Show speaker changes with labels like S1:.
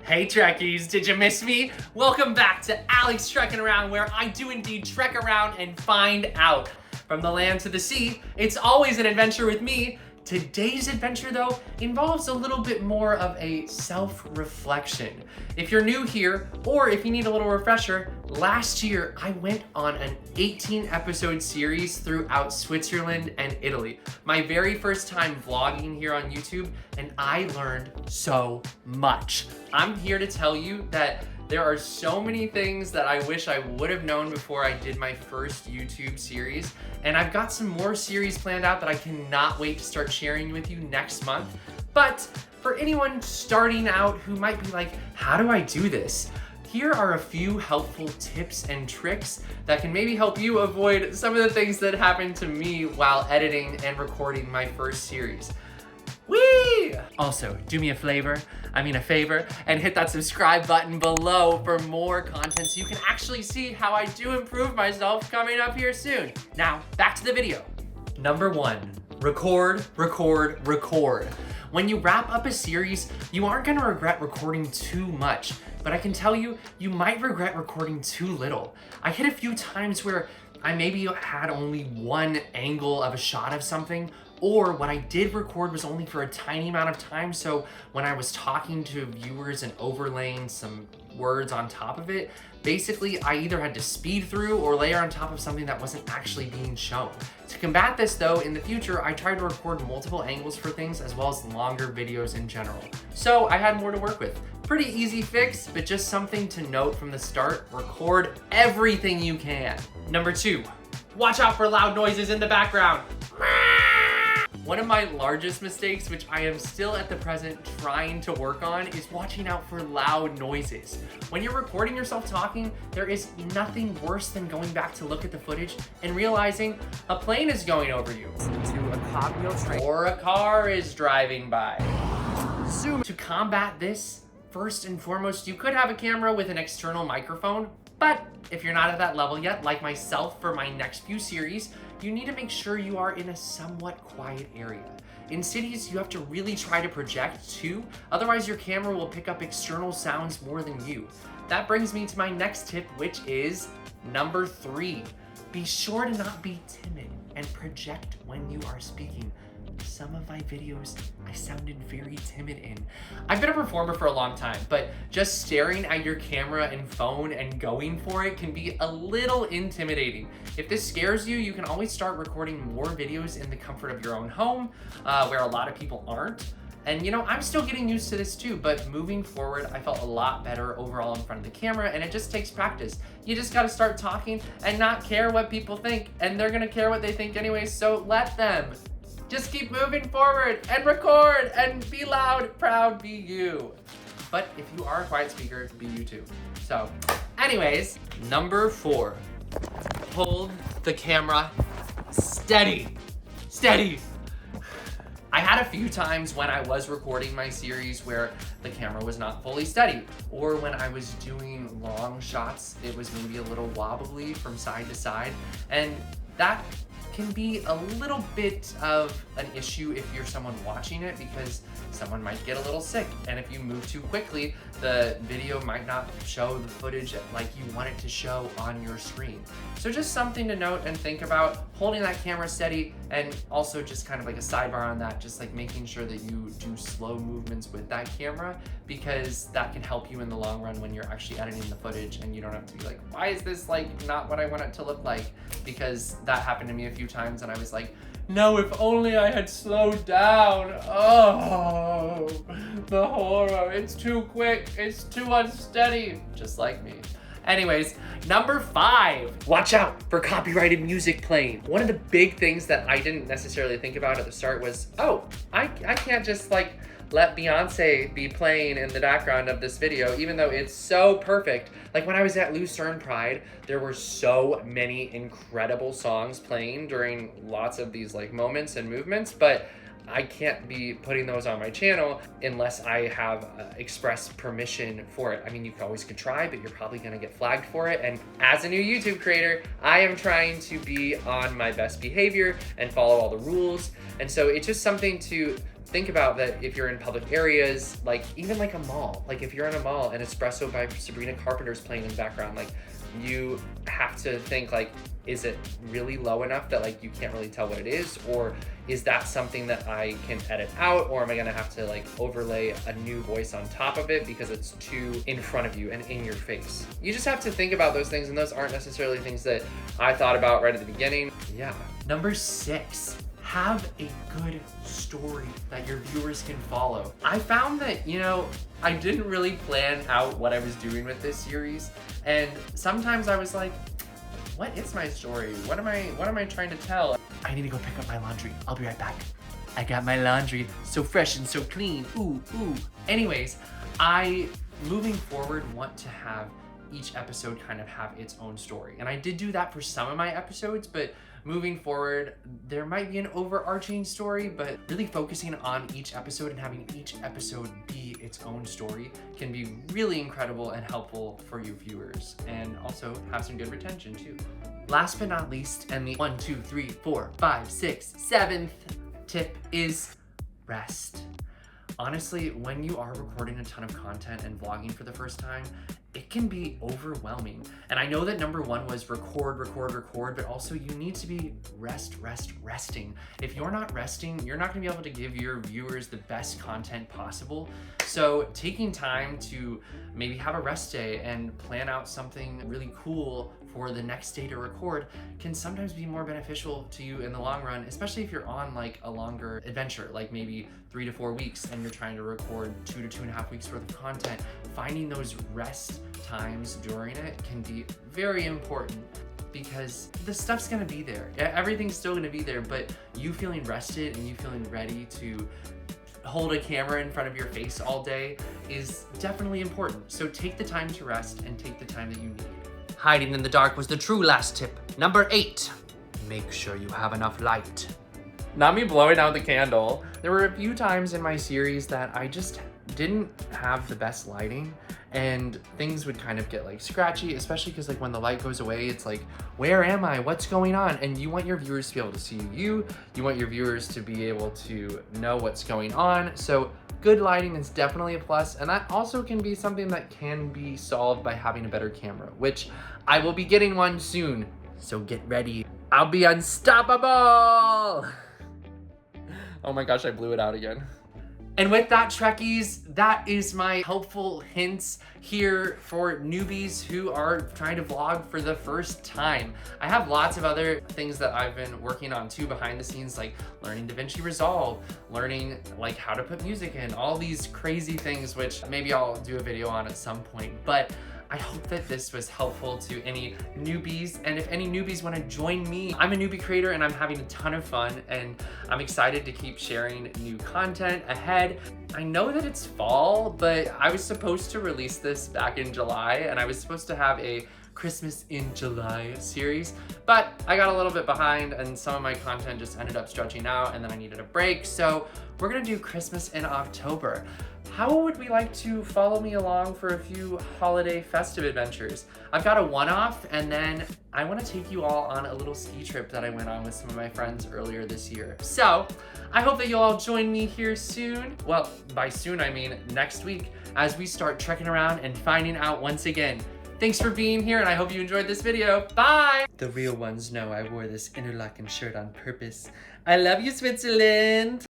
S1: Hey Trekkies, did you miss me? Welcome back to Alex Trekking Around, where I do indeed trek around and find out. From the land to the sea, it's always an adventure with me. Today's adventure, though, involves a little bit more of a self-reflection. If you're new here, or if you need a little refresher, last year I went on an 18-episode series throughout Switzerland and Italy. My very first time vlogging here on YouTube, and I learned so much. I'm here to tell you that there are so many things that I wish I would have known before I did my first YouTube series, and I've got some more series planned out that I cannot wait to start sharing with you next month. But for anyone starting out who might be like, how do I do this? Here are a few helpful tips and tricks that can maybe help you avoid some of the things that happened to me while editing and recording my first series. Whee! Also, do me a favor, and hit that subscribe button below for more content so you can actually see how I do improve myself coming up here soon. Now, back to the video. Number 1, record. When you wrap up a series, you aren't gonna regret recording too much, but I can tell you, you might regret recording too little. I hit a few times where I maybe had only one angle of a shot of something, or what I did record was only for a tiny amount of time, so when I was talking to viewers and overlaying some words on top of it, basically I either had to speed through or layer on top of something that wasn't actually being shown. To combat this though, in the future, I tried to record multiple angles for things as well as longer videos in general. So I had more to work with. Pretty easy fix, but just something to note from the start, record everything you can. Number 2, watch out for loud noises in the background. One of my largest mistakes, which I am still at the present trying to work on, is watching out for loud noises. When you're recording yourself talking, there is nothing worse than going back to look at the footage and realizing a plane is going over you, to a cogwheel train, or a car is driving by. Zoom. To combat this, first and foremost, you could have a camera with an external microphone, but if you're not at that level yet, like myself for my next few series, you need to make sure you are in a somewhat quiet area. In cities, you have to really try to project too, otherwise your camera will pick up external sounds more than you. That brings me to my next tip, which is number 3. Be sure to not be timid and project when you are speaking. Some of my videos I sounded very timid in. I've been a performer for a long time, but just staring at your camera and phone and going for it can be a little intimidating. If this scares you, you can always start recording more videos in the comfort of your own home, where a lot of people aren't. And you know, I'm still getting used to this too, but moving forward, I felt a lot better overall in front of the camera, and it just takes practice. You just gotta start talking and not care what people think, and they're gonna care what they think anyway, so let them. Just keep moving forward and record and be loud, proud, be you. But if you are a quiet speaker, be you too. So anyways, number 4, hold the camera steady. I had a few times when I was recording my series where the camera was not fully steady, or when I was doing long shots, it was maybe a little wobbly from side to side, and that can be a little bit of an issue if you're someone watching it, because someone might get a little sick, and if you move too quickly, the video might not show the footage like you want it to show on your screen. So just something to note and think about, holding that camera steady, and also just kind of like a sidebar on that, just like making sure that you do slow movements with that camera, because that can help you in the long run when you're actually editing the footage and you don't have to be like, why is this like not what I want it to look like? Because that happened to me a few times and I was like, no, if only I had slowed down. Oh, the horror. It's too quick. It's too unsteady. Just like me. Anyways, number 5, watch out for copyrighted music playing. One of the big things that I didn't necessarily think about at the start was, oh, I can't just like let Beyonce be playing in the background of this video, even though it's so perfect. Like when I was at Lucerne Pride, there were so many incredible songs playing during lots of these like moments and movements, but I can't be putting those on my channel unless I have express permission for it. I mean, you always could try, but you're probably gonna get flagged for it. And as a new YouTube creator, I am trying to be on my best behavior and follow all the rules. And so it's just something to think about that if you're in public areas, like even like a mall, like if you're in a mall and Espresso by Sabrina Carpenter's playing in the background, like you have to think like, is it really low enough that like you can't really tell what it is? Or is that something that I can edit out? Or am I gonna have to like overlay a new voice on top of it because it's too in front of you and in your face? You just have to think about those things, and those aren't necessarily things that I thought about right at the beginning. Yeah. Number 6. Have a good story that your viewers can follow. I found that, you know, I didn't really plan out what I was doing with this series, and sometimes I was like, what is my story? What am I trying to tell? I need to go pick up my laundry. I'll be right back. I got my laundry so fresh and so clean. Ooh, ooh. Anyways, I, moving forward, want to have each episode kind of have its own story. And I did do that for some of my episodes, but moving forward, there might be an overarching story, but really focusing on each episode and having each episode be its own story can be really incredible and helpful for you viewers, and also have some good retention too. Last but not least, and the 1, 2, 3, 4, 5, 6, 7th tip is rest. Honestly, when you are recording a ton of content and vlogging for the first time, it can be overwhelming. And I know that number 1 was record, but also you need to be resting. If you're not resting, you're not gonna be able to give your viewers the best content possible. So taking time to maybe have a rest day and plan out something really cool for the next day to record can sometimes be more beneficial to you in the long run, especially if you're on like a longer adventure, like maybe 3 to 4 weeks, and you're trying to record 2 to 2.5 weeks worth of content. Finding those rest times during it can be very important, because the stuff's gonna be there. Everything's still gonna be there, but you feeling rested and you feeling ready to hold a camera in front of your face all day is definitely important. So take the time to rest and take the time that you need. Hiding in the dark was the true last tip. Number 8, make sure you have enough light. Not me blowing out the candle. There were a few times in my series that I just didn't have the best lighting, and things would kind of get like scratchy, especially because like when the light goes away, it's like, where am I? What's going on? And you want your viewers to be able to see you. You want your viewers to be able to know what's going on. So good lighting is definitely a plus, and that also can be something that can be solved by having a better camera, which I will be getting one soon. So get ready. I'll be unstoppable. Oh my gosh, I blew it out again. And with that, Trekkies, that is my helpful hints here for newbies who are trying to vlog for the first time. I have lots of other things that I've been working on too behind the scenes, like learning DaVinci Resolve, learning like how to put music in, all these crazy things, which maybe I'll do a video on at some point. But I hope that this was helpful to any newbies, and if any newbies want to join me, I'm a newbie creator and I'm having a ton of fun, and I'm excited to keep sharing new content ahead. I know that it's fall, but I was supposed to release this back in July, and I was supposed to have a Christmas in July series, but I got a little bit behind and some of my content just ended up stretching out, and then I needed a break. So we're gonna do Christmas in October. How would we like to follow me along for a few holiday festive adventures? I've got a one-off, and then I want to take you all on a little ski trip that I went on with some of my friends earlier this year. So I hope that you'll all join me here soon. Well, by soon I mean next week, as we start trekking around and finding out once again. Thanks for being here, and I hope you enjoyed this video. Bye! The real ones know I wore this interlocking shirt on purpose. I love you, Switzerland!